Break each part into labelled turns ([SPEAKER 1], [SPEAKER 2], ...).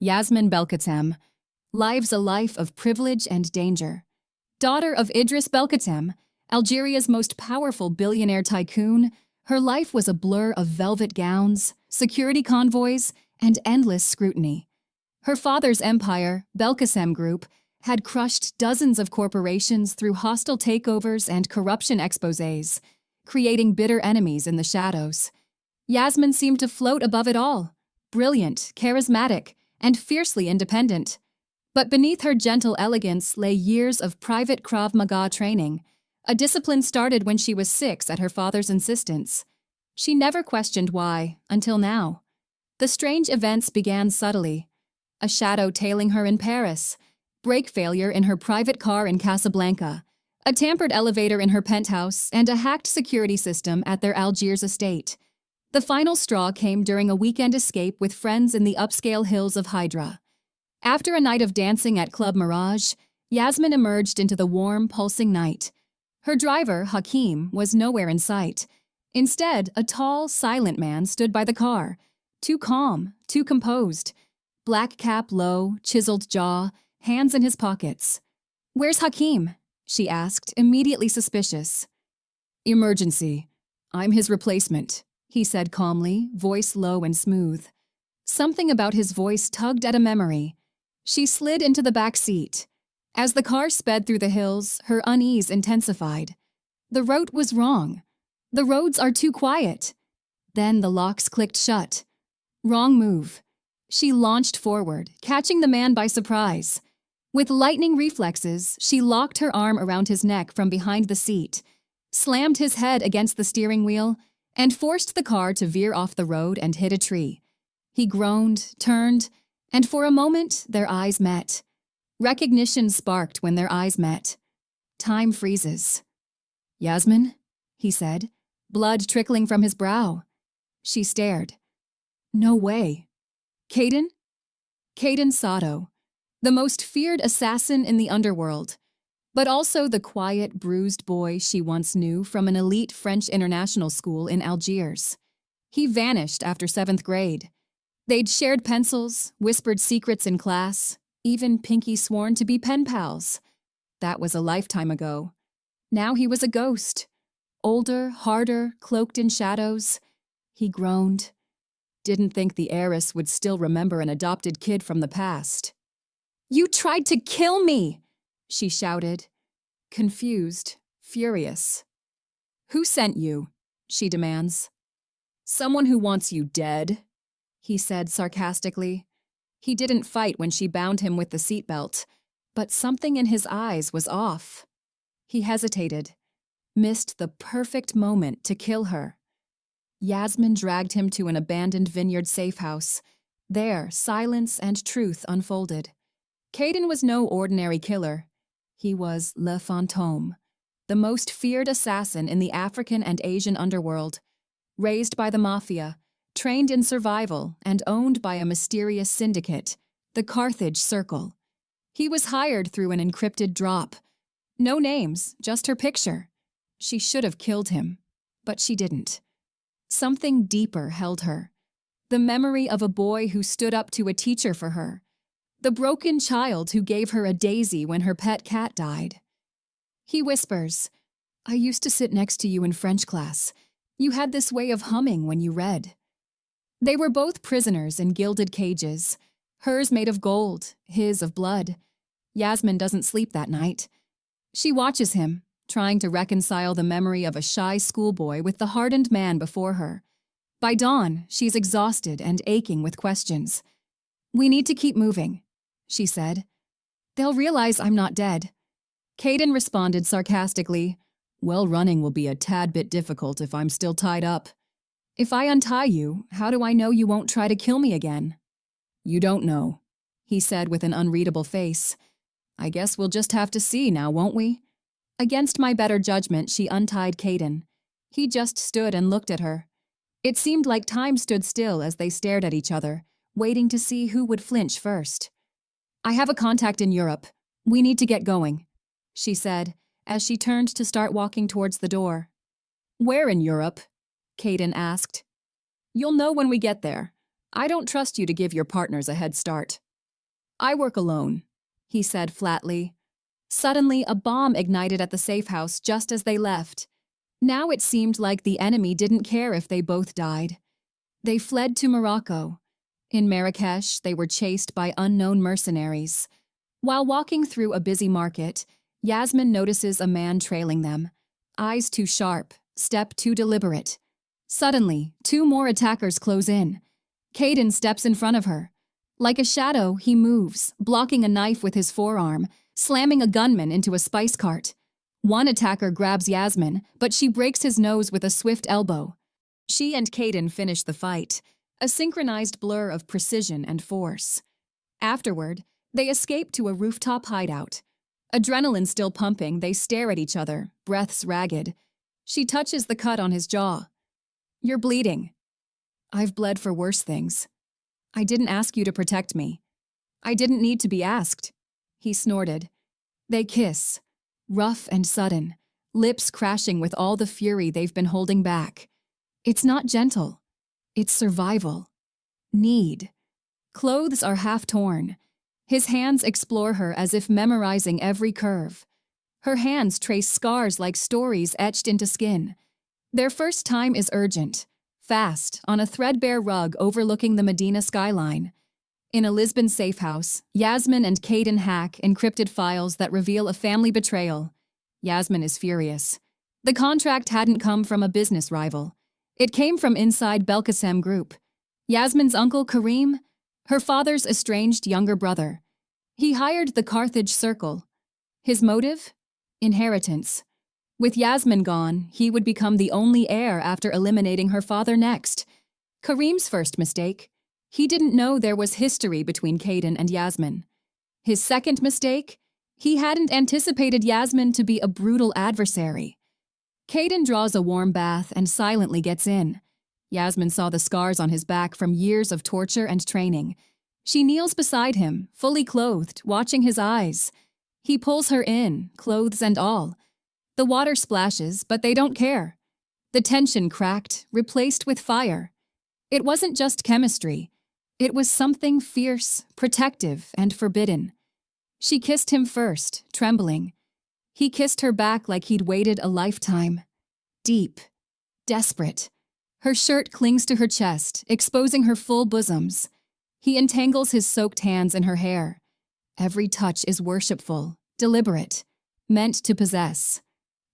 [SPEAKER 1] Yasmin Belkacem lives a life of privilege and danger. Daughter of Idris Belkacem, Algeria's most powerful billionaire tycoon, her life was a blur of velvet gowns, security convoys, and endless scrutiny. Her father's empire, Belkacem Group, had crushed dozens of corporations through hostile takeovers and corruption exposés, creating bitter enemies in the shadows. Yasmin seemed to float above it all, brilliant, charismatic, and fiercely independent. But beneath her gentle elegance lay years of private Krav Maga training, a discipline started when she was 6 at her father's insistence. She never questioned why, until now. The strange events began subtly. A shadow tailing her in Paris, brake failure in her private car in Casablanca, a tampered elevator in her penthouse, and a hacked security system at their Algiers estate. The final straw came during a weekend escape with friends in the upscale hills of Hydra. After a night of dancing at Club Mirage, Yasmin emerged into the warm, pulsing night. Her driver, Hakim, was nowhere in sight. Instead, a tall, silent man stood by the car, too calm, too composed. Black cap low, chiseled jaw, hands in his pockets. "Where's Hakim?" she asked, immediately suspicious. "Emergency. I'm his replacement," he said calmly, voice low and smooth. Something about his voice tugged at a memory. She slid into the back seat. As the car sped through the hills, her unease intensified. The route was wrong. The roads are too quiet. Then the locks clicked shut. Wrong move. She launched forward, catching the man by surprise. With lightning reflexes, she locked her arm around his neck from behind the seat, slammed his head against the steering wheel, and forced the car to veer off the road and hit a tree. He groaned, turned, and for a moment their eyes met. Recognition sparked when their eyes met. Time freezes. "Yasmin?" he said, blood trickling from his brow. She stared. "No way. Caden?" Caden Sato, the most feared assassin in the underworld, but also the quiet, bruised boy she once knew from an elite French international school in Algiers. He vanished after 7th grade. They'd shared pencils, whispered secrets in class, even pinky sworn to be pen pals. That was a lifetime ago. Now he was a ghost. Older, harder, cloaked in shadows. He groaned. Didn't think the heiress would still remember an adopted kid from the past. "You tried to kill me!" she shouted. Confused, furious. "Who sent you?" she demands. "Someone who wants you dead," he said sarcastically. He didn't fight when she bound him with the seatbelt, but something in his eyes was off. He hesitated, missed the perfect moment to kill her. Yasmin dragged him to an abandoned vineyard safe house. There, silence and truth unfolded. Caden was no ordinary killer. He was Le Fantôme, the most feared assassin in the African and Asian underworld. Raised by the mafia, trained in survival, and owned by a mysterious syndicate, the Carthage Circle. He was hired through an encrypted drop. No names, just her picture. She should have killed him, but she didn't. Something deeper held her. The memory of a boy who stood up to a teacher for her. The broken child who gave her a daisy when her pet cat died. He whispers, "I used to sit next to you in French class. You had this way of humming when you read." They were both prisoners in gilded cages, hers made of gold, his of blood. Yasmin doesn't sleep that night. She watches him, trying to reconcile the memory of a shy schoolboy with the hardened man before her. By dawn, she's exhausted and aching with questions. "We need to keep moving," she said. "They'll realize I'm not dead." Caden responded sarcastically, "Well, running will be a tad bit difficult if I'm still tied up. If I untie you, how do I know you won't try to kill me again?" "You don't know," he said with an unreadable face. "I guess we'll just have to see now, won't we?" Against my better judgment, she untied Caden. He just stood and looked at her. It seemed like time stood still as they stared at each other, waiting to see who would flinch first. "I have a contact in Europe. We need to get going," she said, as she turned to start walking towards the door. "Where in Europe?" Caden asked. "You'll know when we get there. I don't trust you to give your partners a head start." I work alone, he said flatly. Suddenly, a bomb ignited at the safe house just as they left. Now it seemed like the enemy didn't care if they both died. They fled to Morocco. In Marrakesh, they were chased by unknown mercenaries. While walking through a busy market, Yasmin notices a man trailing them. Eyes too sharp, step too deliberate. Suddenly, 2 more attackers close in. Caden steps in front of her. Like a shadow, he moves, blocking a knife with his forearm, slamming a gunman into a spice cart. One attacker grabs Yasmin, but she breaks his nose with a swift elbow. She and Caden finish the fight, a synchronized blur of precision and force. Afterward, they escape to a rooftop hideout. Adrenaline still pumping, they stare at each other, breaths ragged. She touches the cut on his jaw. You're bleeding. I've bled for worse things. I didn't ask you to protect me. I didn't need to be asked. He snorted. They kiss, rough and sudden, lips crashing with all the fury they've been holding back. It's not gentle. It's survival. Need. Clothes are half torn. His hands explore her as if memorizing every curve. Her hands trace scars like stories etched into skin. Their first time is urgent, fast, on a threadbare rug overlooking the Medina skyline. In a Lisbon safe house, Yasmin and Caden hack encrypted files that reveal a family betrayal. Yasmin is furious. The contract hadn't come from a business rival. It came from inside Belkacem Group. Yasmin's uncle Karim, her father's estranged younger brother. He hired the Carthage Circle. His motive? Inheritance. With Yasmin gone, he would become the only heir after eliminating her father next. Karim's first mistake: he didn't know there was history between Caden and Yasmin. His second mistake: he hadn't anticipated Yasmin to be a brutal adversary. Caden draws a warm bath and silently gets in. Yasmin saw the scars on his back from years of torture and training. She kneels beside him, fully clothed, watching his eyes. He pulls her in, clothes and all. The water splashes, but they don't care. The tension cracked, replaced with fire. It wasn't just chemistry. It was something fierce, protective, and forbidden. She kissed him first, trembling. He kissed her back like he'd waited a lifetime. Deep, desperate. Her shirt clings to her chest, exposing her full bosoms. He entangles his soaked hands in her hair. Every touch is worshipful, deliberate, meant to possess.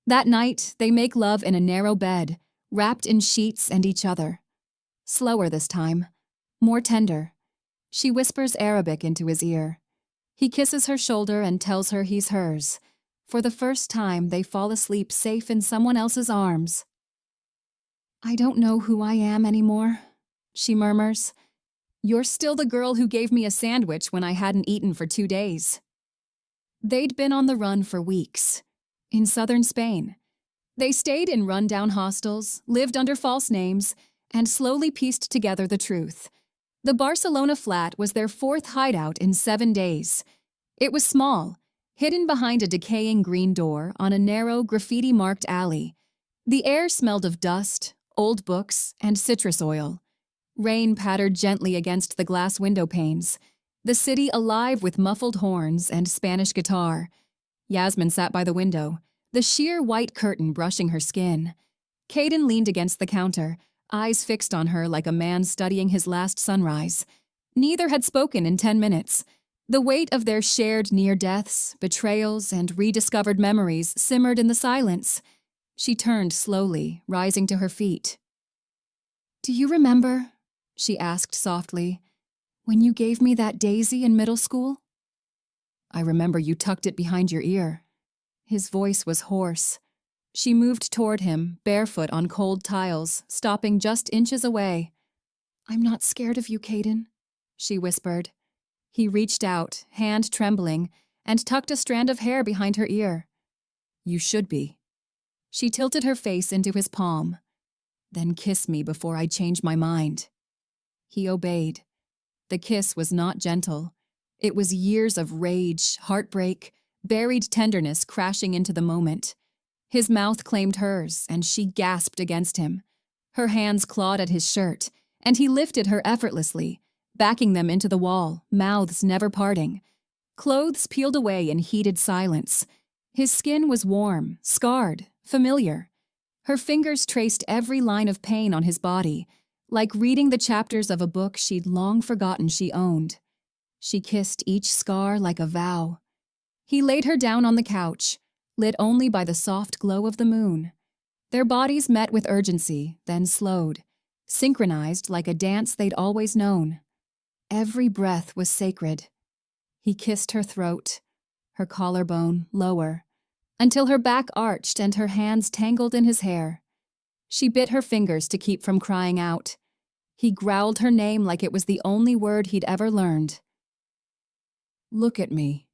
[SPEAKER 1] That night, they make love in a narrow bed, wrapped in sheets and each other. Slower this time, more tender. She whispers Arabic into his ear. He kisses her shoulder and tells her he's hers. For the first time, they fall asleep safe in someone else's arms. I don't know who I am anymore, she murmurs. You're still the girl who gave me a sandwich when I hadn't eaten for 2 days. They'd been on the run for weeks. In southern Spain. They stayed in run-down hostels, lived under false names, and slowly pieced together the truth. The Barcelona flat was their 4th hideout in 7 days. It was small, hidden behind a decaying green door on a narrow, graffiti-marked alley. The air smelled of dust, old books, and citrus oil. Rain pattered gently against the glass window panes, the city alive with muffled horns and Spanish guitar. Yasmin sat by the window, the sheer white curtain brushing her skin. Caden leaned against the counter, eyes fixed on her like a man studying his last sunrise. Neither had spoken in 10 minutes. The weight of their shared near-deaths, betrayals, and rediscovered memories simmered in the silence. She turned slowly, rising to her feet. Do you remember, she asked softly, when you gave me that daisy in middle school? I remember you tucked it behind your ear. His voice was hoarse. She moved toward him, barefoot on cold tiles, stopping just inches away. I'm not scared of you, Caden, she whispered. He reached out, hand trembling, and tucked a strand of hair behind her ear. You should be. She tilted her face into his palm. Then kiss me before I change my mind. He obeyed. The kiss was not gentle. It was years of rage, heartbreak, buried tenderness crashing into the moment. His mouth claimed hers, and she gasped against him. Her hands clawed at his shirt, and he lifted her effortlessly, backing them into the wall, mouths never parting. Clothes peeled away in heated silence. His skin was warm, scarred, familiar. Her fingers traced every line of pain on his body, like reading the chapters of a book she'd long forgotten she owned. She kissed each scar like a vow. He laid her down on the couch, lit only by the soft glow of the moon. Their bodies met with urgency, then slowed, synchronized like a dance they'd always known. Every breath was sacred. He kissed her throat, her collarbone lower, until her back arched and her hands tangled in his hair. She bit her fingers to keep from crying out. He growled her name like it was the only word he'd ever learned. "Look at me,"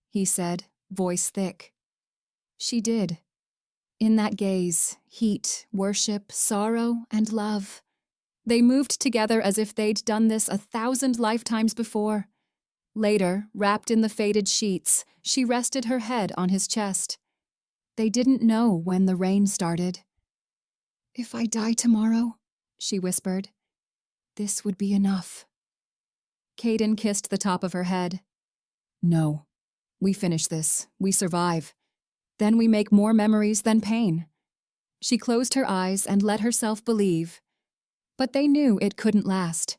[SPEAKER 1] he said, voice thick. She did. In that gaze, heat, worship, sorrow, and love. They moved together as if they'd done this 1,000 lifetimes before. Later, wrapped in the faded sheets, she rested her head on his chest. They didn't know when the rain started. "If I die tomorrow," she whispered, "this would be enough." Caden kissed the top of her head. "No. We finish this. We survive. Then we make more memories than pain." She closed her eyes and let herself believe. But they knew it couldn't last.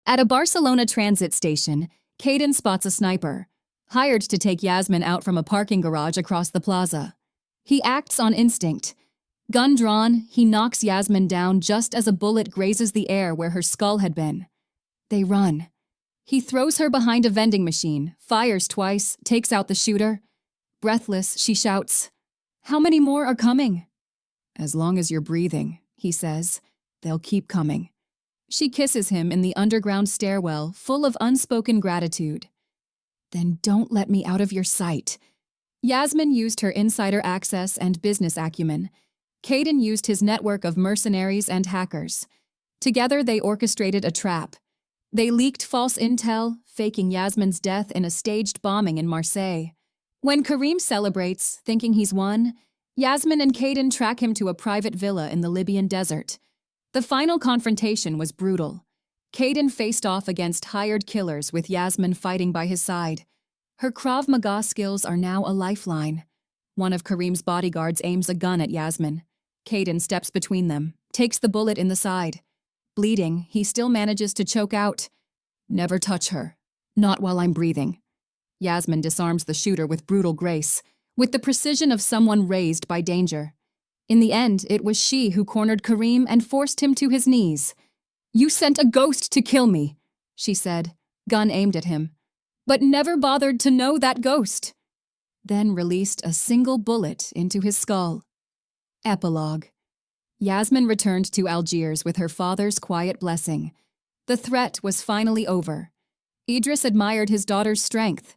[SPEAKER 1] At a Barcelona transit station, Caden spots a sniper, hired to take Yasmin out from a parking garage across the plaza. He acts on instinct. Gun drawn, he knocks Yasmin down just as a bullet grazes the air where her skull had been. They run. He throws her behind a vending machine, fires twice, takes out the shooter. Breathless, she shouts, "How many more are coming?" "As long as you're breathing," he says. "They'll keep coming." She kisses him in the underground stairwell, full of unspoken gratitude. "Then don't let me out of your sight." Yasmin used her insider access and business acumen. Caden used his network of mercenaries and hackers. Together they orchestrated a trap. They leaked false intel, faking Yasmin's death in a staged bombing in Marseille. When Karim celebrates, thinking he's won, Yasmin and Caden track him to a private villa in the Libyan desert. The final confrontation was brutal. Caden faced off against hired killers with Yasmin fighting by his side. Her Krav Maga skills are now a lifeline. One of Karim's bodyguards aims a gun at Yasmin. Caden steps between them, takes the bullet in the side. Bleeding, he still manages to choke out, "Never touch her. Not while I'm breathing." Yasmin disarms the shooter with brutal grace, with the precision of someone raised by danger. In the end, it was she who cornered Karim and forced him to his knees. "You sent a ghost to kill me," she said, gun aimed at him, "but never bothered to know that ghost." Then released a single bullet into his skull. Epilogue. Yasmin returned to Algiers with her father's quiet blessing. The threat was finally over. Idris admired his daughter's strength.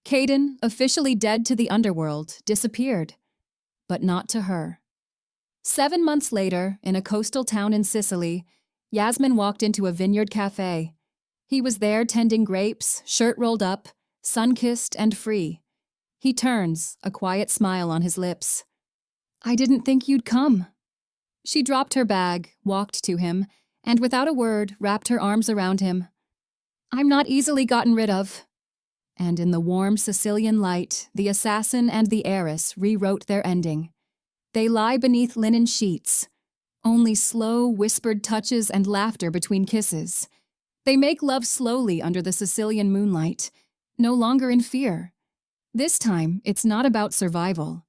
[SPEAKER 1] Caden, officially dead to the underworld, disappeared. But not to her. 7 months later, in a coastal town in Sicily, Yasmin walked into a vineyard cafe. He was there tending grapes, shirt rolled up, sun-kissed and free. He turns, a quiet smile on his lips. "I didn't think you'd come." She dropped her bag, walked to him, and without a word, wrapped her arms around him. "I'm not easily gotten rid of." And in the warm Sicilian light, the assassin and the heiress rewrote their ending. They lie beneath linen sheets. Only slow, whispered touches and laughter between kisses. They make love slowly under the Sicilian moonlight, no longer in fear. This time, it's not about survival.